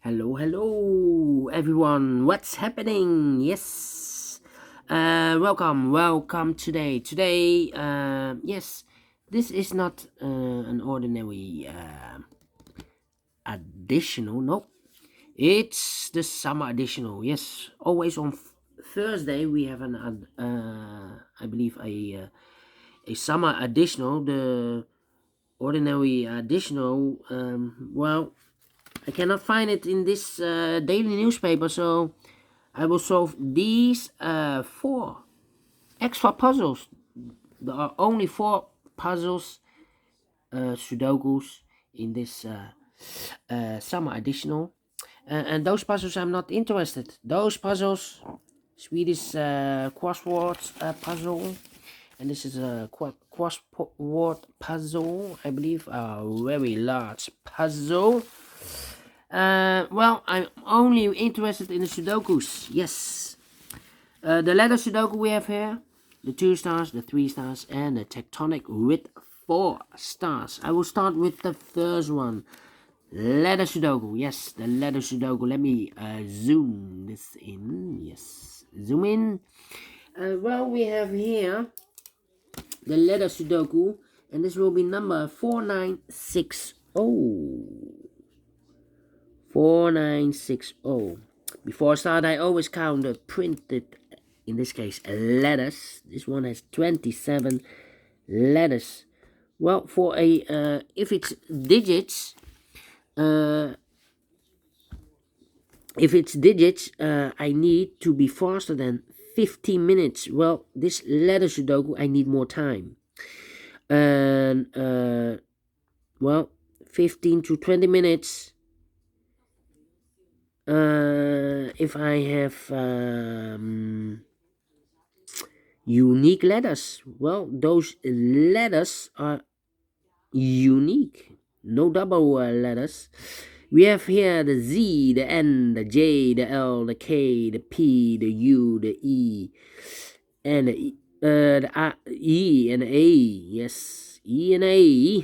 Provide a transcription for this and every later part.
Hello, everyone. What's happening? Yes. Welcome today. Yes, this is not an ordinary additional. No, it's the summer additional. Yes, always on Thursday we have I believe a summer additional. The ordinary additional. I cannot find it in this daily newspaper, so I will solve these four extra puzzles. There are only four puzzles, Sudokus, in this summer additional. And those puzzles I'm not interested. Those puzzles, Swedish crossword puzzle, and this is a crossword puzzle, I believe, a very large puzzle. I'm only interested in the Sudokus. Yes. The letter Sudoku we have here, the 2 stars, the 3 stars, and the tectonic with 4 stars. I will start with the first one. Letter Sudoku. Yes, the letter Sudoku. Let me zoom this in. Yes, zoom in. We have here the letter Sudoku, and this will be number 4960. 4960. Before I start, I always count the printed, in this case, letters. This one has 27 letters. Well, for a if it's digits, I need to be faster than 15 minutes. Well, this letter Sudoku, I need more time. And 15 to 20 minutes. If I have unique letters, well, those letters are unique, no double letters. We have here the Z, the N, the J, the L, the K, the P, the U, the E, and the E and A. Yes, E and A.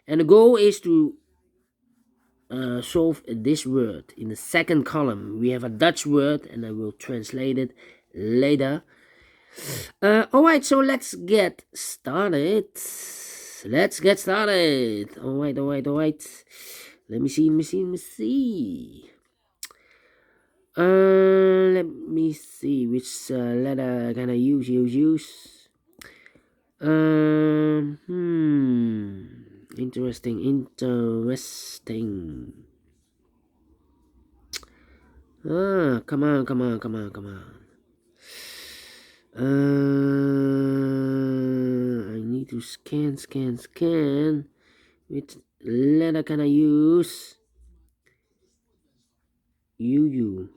And the goal is to solve this word. In the second column we have a Dutch word, and I will translate it later. Alright, so let's get started. Alright. Let me see. Let me see which letter can I use. Interesting. Come on. I need to scan. Which letter can I use? U.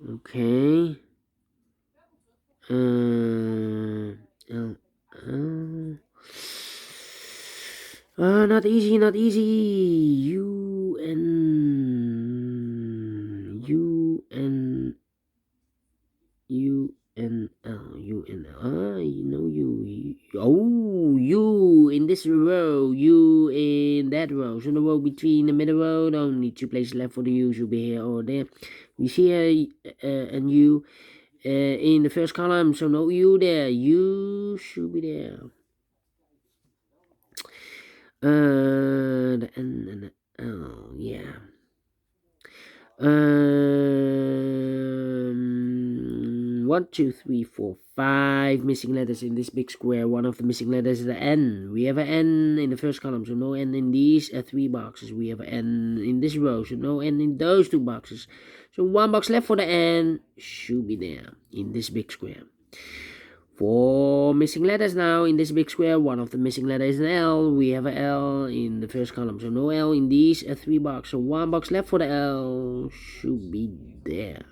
Okay. L. Not easy. U N L. You know you. Oh, you in this row. You in that row. So the row between the middle row. Only 2 places left for the U. Should be here or there. We see here and you in the first column. So no U there. You should be there. The N and the L. Yeah. 1, 2, 3, 4, 5 missing letters in this big square. One of the missing letters is the N. We have an N in the first column, so no N in these 3 boxes. We have an N in this row, so no N in those 2 boxes. So 1 box left for the N should be there in this big square. 4 missing letters now in this big square. One of the missing letters is an L. We have an L in the first column, so no L in these 3 boxes. So 1 box left for the L should be there.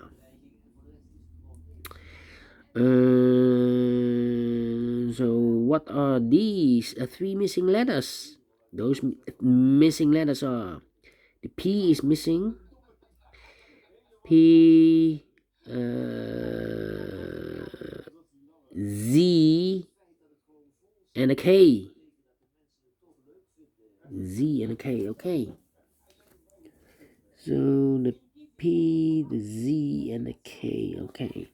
So what are these 3 missing letters? Those missing letters are the P is missing. P, Z, and a K. Z and a K. Okay. So the P, the Z, and the K. Okay.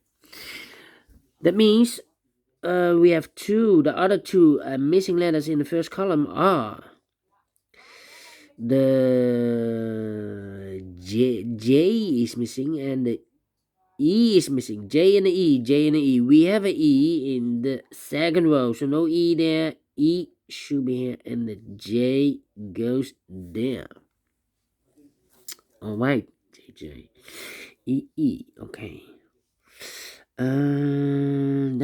That means we have two. The other two missing letters in the first column are the J is missing and the E is missing. J and the E. J and the E. We have a E in the second row, so no E there. E should be here, and the J goes there. All right, J. E. Okay. Then.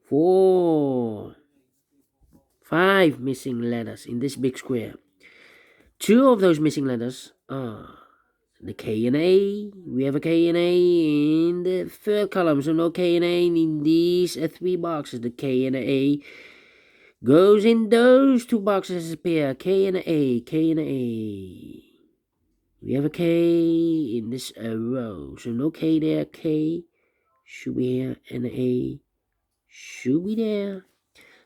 4, 5 missing letters in this big square. Two of those missing letters are the K and A. We have a K and A in the third column, so no K and A in these three boxes. The K and A goes in those two boxes as a pair. K and A, K and A. We have a K in this row, so no K there. K should be here, and A should be there.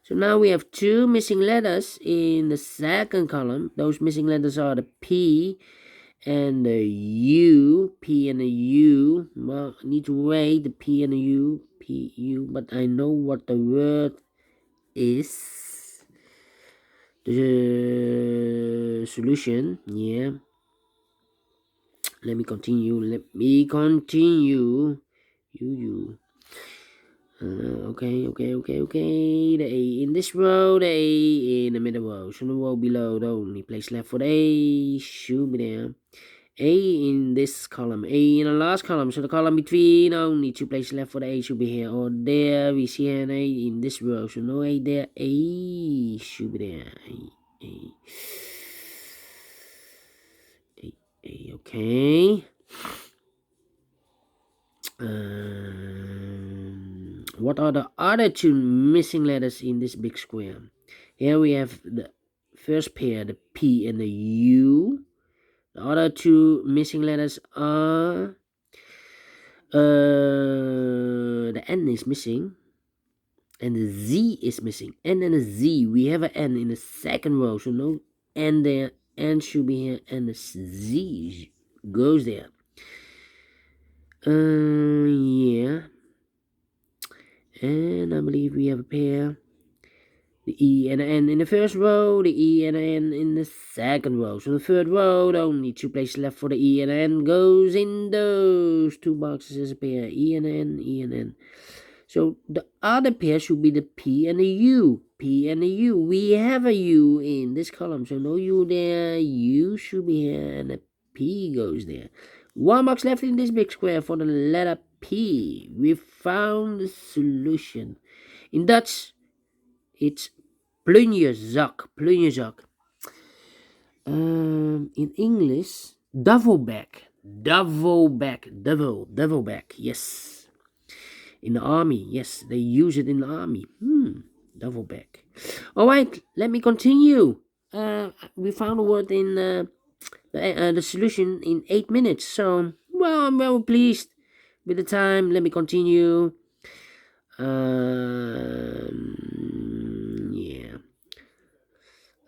So now we have two missing letters in the second column. Those missing letters are the P and the U. P and the U. Well, I need to wait. The P and the U. P, U. But I know what the word is. The solution. Yeah. Let me continue. You. Okay. The A in this row, the A in the middle row. So the row below, the only place left for the A should be there. A in this column, A in the last column. So the column between, only two places left for the A should be here or there. We see an A in this row, so no A there. A should be there. A. Okay. What are the other two missing letters in this big square? Here we have the first pair, the P and the U. The other two missing letters are the N is missing and the Z is missing. N and a Z. We have an N in the second row, so no N there. N should be here and the Z goes there. Yeah. And I believe we have a pair. The E and the N in the first row, the E and the N in the second row. So the third row, the only two places left for the E and the N goes in those two boxes as a pair. E and N, E and N. So the other pair should be the P and the U. P and the U. We have a U in this column, so no U there. U should be here, and the P goes there. One box left in this big square for the letter P. We found the solution. In Dutch, it's plunjezak. In English, duvelback. Duvelback. Yes. In the army, yes, they use it in the army. Duvelback. All right, let me continue. We found a word in the solution in 8 minutes. So, well, I'm very pleased with the time. Let me continue. Yeah.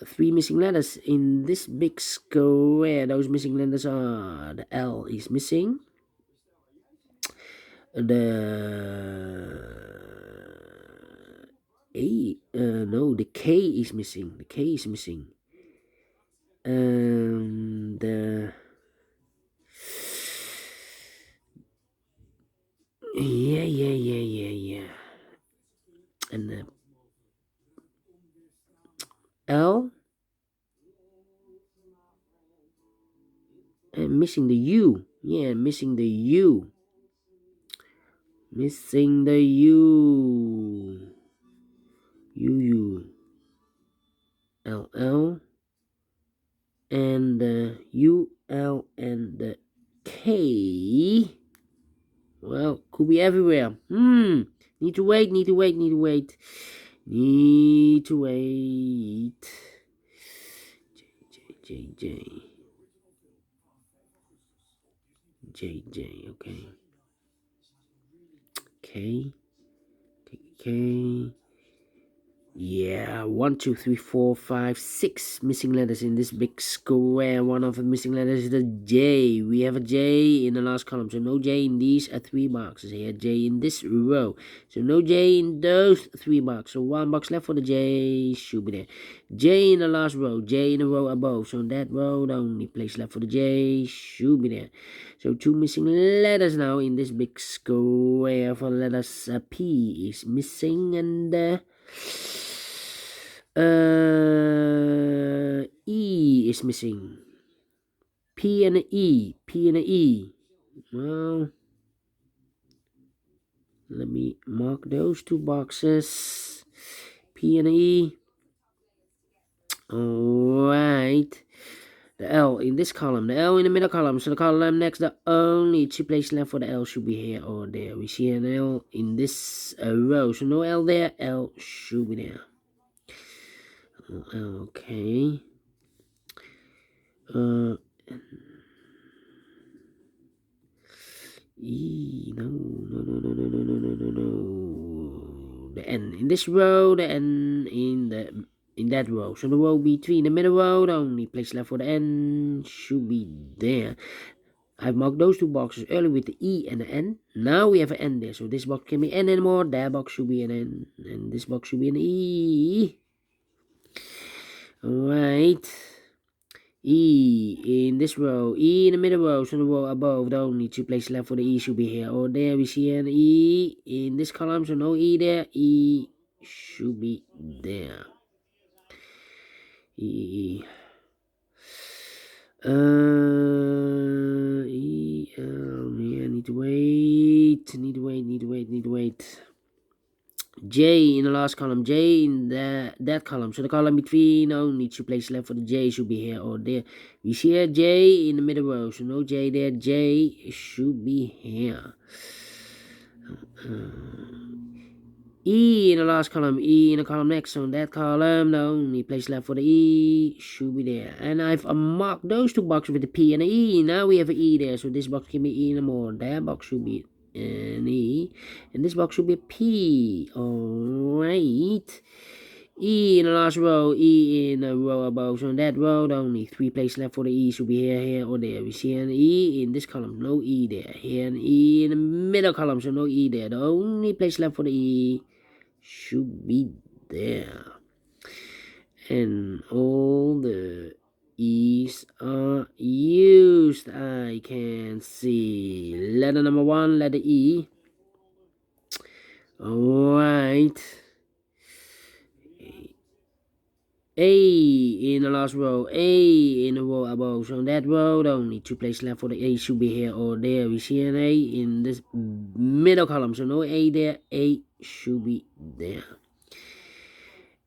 3 missing letters in this big square. Those missing letters are the L is missing. The A, no, the K is missing. The yeah. And the L, and missing the U. Yeah, missing the U. L, and the U, L, and the K. Well, could be everywhere. Need to wait. J. Okay. K. Yeah, 1, 2, 3, 4, 5, 6 missing letters in this big square. One of the missing letters is the J. We have a J in the last column, so no J in these 3 boxes here. J in this row, so no J in those 3 boxes. So 1 box left for the J, should be there. J in the last row, J in the row above, so that row the only place left for the J, should be there. So 2 missing letters now in this big square. For letters P is missing, and E is missing. P and E. P and E. Well, let me mark those 2 boxes. P and E. Alright. The L in this column. The L in the middle column. So the column next, the only 2 places left for the L should be here or there. We see an L in this row. So no L there. L should be there. Okay. E, no. The N in this row, the N in that row. So the row between the middle row, the only place left for the N should be there. I've marked those 2 boxes earlier with the E and the N. Now we have an N there. So this box can be N anymore. That box should be an N. And this box should be an E. Alright. E in this row, E in the middle row, so the row above, the only 2 places left for the E should be here or there. We see an E in this column, so no E there. E should be there. E. I need to wait. J in the last column, J in that column. So the column between, only 2 places left for the J should be here or there. We see a J in the middle row, so no J there. J should be here. E in the last column, E in the column next. So in that column, the only place left for the E should be there. And I've marked those 2 boxes with the P and the E. Now we have an E there, so this box can be E no more. That box should be an E, and this box should be a P. Alright. E in the last row, E in the row above. So in that row, the only 3 places left for the E should be here or there. We see an E in this column, no E there. Here an E in the middle column, so no E there. The only place left for the E should be there. And all the E's are used. I can see letter number 1, letter E. Alright. A in the last row, A in the row above. So in that row, the only 2 places left for the A should be here or there. We see an A in this middle column, so no A there. A should be there.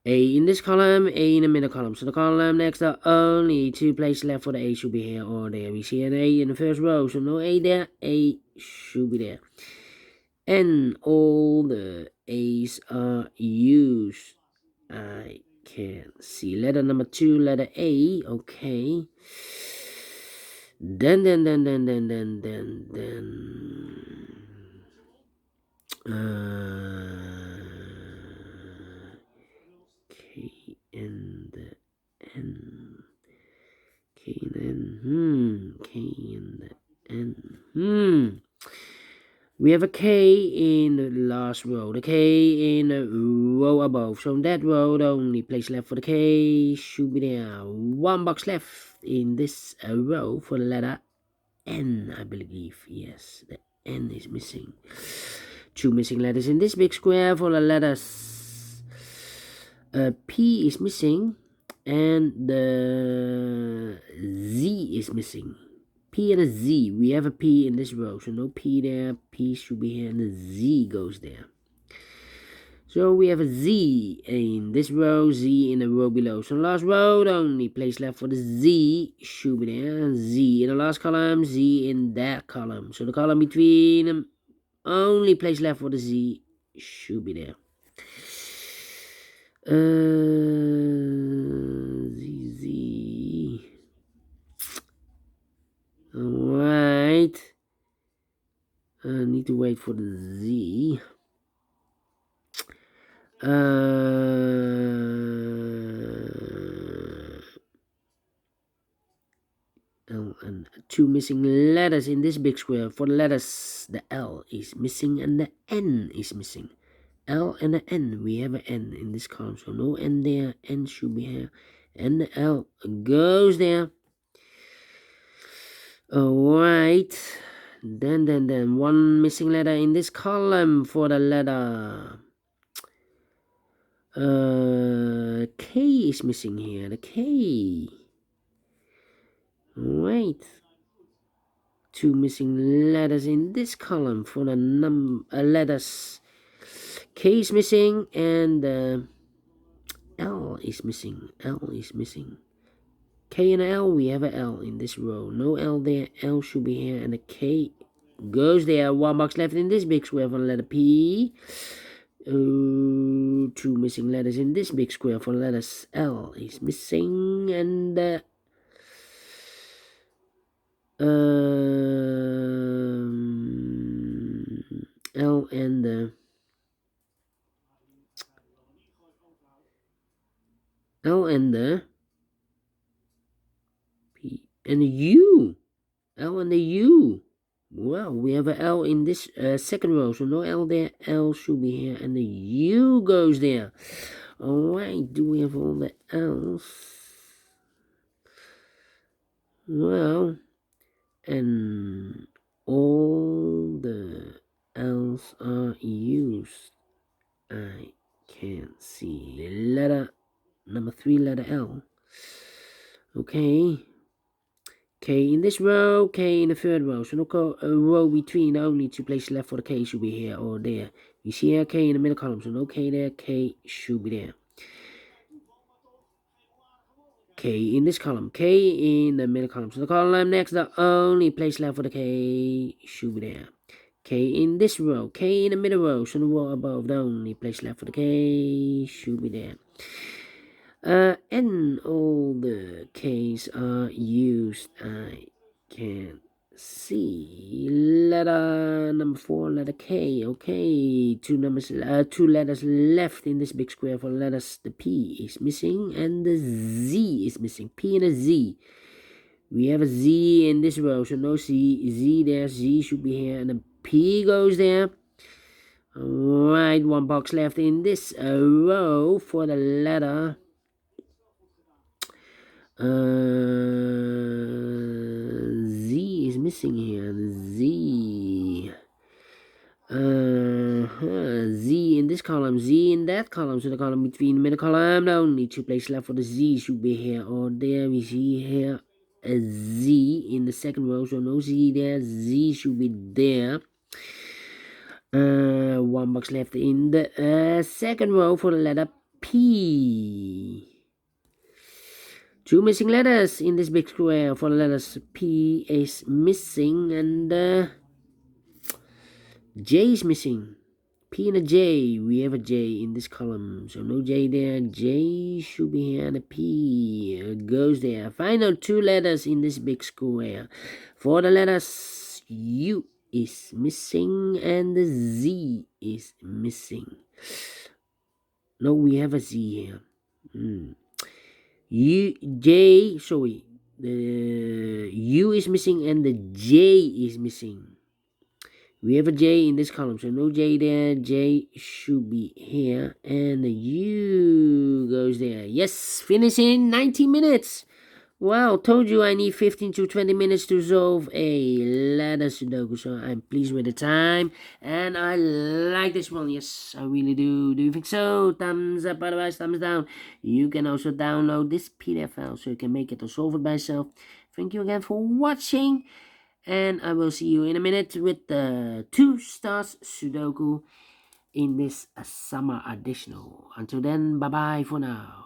A in this column, A in the middle column. So the column next, the only 2 places left for the A should be here or there. We see an A in the first row, so no A there. A should be there. And all the A's are used. I can see letter number 2, letter A. Okay. Then K and the N. K and N. K and the N. We have a K in the last row, the K in the row above. So in that row, the only place left for the K should be there. 1 box left in this row for the letter N, I believe. Yes, the N is missing. 2 missing letters in this big square for the letters. P is missing, and the Z is missing. P and a Z. We have a P in this row, so no P there. P should be here, and the Z goes there. So we have a Z in this row, Z in the row below. So the last row, the only place left for the Z should be there. Z in the last column, Z in that column. So the column between them, only place left for the Z should be there. Z. Alright. I need to wait for the Z. 2 missing letters in this big square. For the letters, the L is missing and the N is missing. L and the N, we have an N in this column, so no N there. N should be here, and the L goes there. Alright, then one missing letter in this column for the letter K is missing here, the K. Right, 2 missing letters in this column for the letters. K is missing and L is missing. L is missing. K and L, we have an L in this row. No L there. L should be here, and the K goes there. 1 box left in this big square for the letter P. 2 missing letters in this big square for the letters. L is missing, and L and the P and the U. L and the U. Well, we have an L in this second row, so no L there. L should be here, and the U goes there. Alright, do we have all the L's? Well, and all the L's are used. I can't see. Letter number 3, letter L. Okay. K in this row, K in the third row. So no row between, only 2 places left for the K should be here or there. You see here, K in the middle column, so no K there, K should be there. K in this column, K in the middle column. So the column next, the only place left for the K should be there. K in this row, K in the middle row, so the row above, the only place left for the K should be there. And all the K's are used. I can't see. Letter number 4, letter K. Okay, 2 letters left in this big square for letters. The P is missing and the Z is missing. P and a Z. We have a Z in this row, so no C. Z there. Z should be here, and the P goes there. Alright, 1 box left in this row for the letter Z is missing here. Z. Z in this column, Z in that column. So the column between the middle column, only 2 places left for the Z should be here or there. We see here a Z in the second row, so no Z there. Z should be there. 1 box left in the second row for the letter P. 2 missing letters in this big square for the letters. P is missing and J is missing. P and a J. We have a J in this column, so no J there. J should be here and a P goes there. Final 2 letters in this big square. For the letters, U is missing and the Z is missing. No, we have a Z here. The U is missing and the J is missing. We have a J in this column, so no J there. J should be here, and the U goes there. Yes, finish in 90 minutes. Well, told you I need 15 to 20 minutes to solve a letter Sudoku, so I'm pleased with the time, and I like this one. Yes, I really do. Do you think so? Thumbs up, otherwise thumbs down. You can also download this PDF file so you can make it or solve it by yourself. Thank you again for watching, and I will see you in a minute with the 2 stars Sudoku in this summer additional. Until then, bye-bye for now.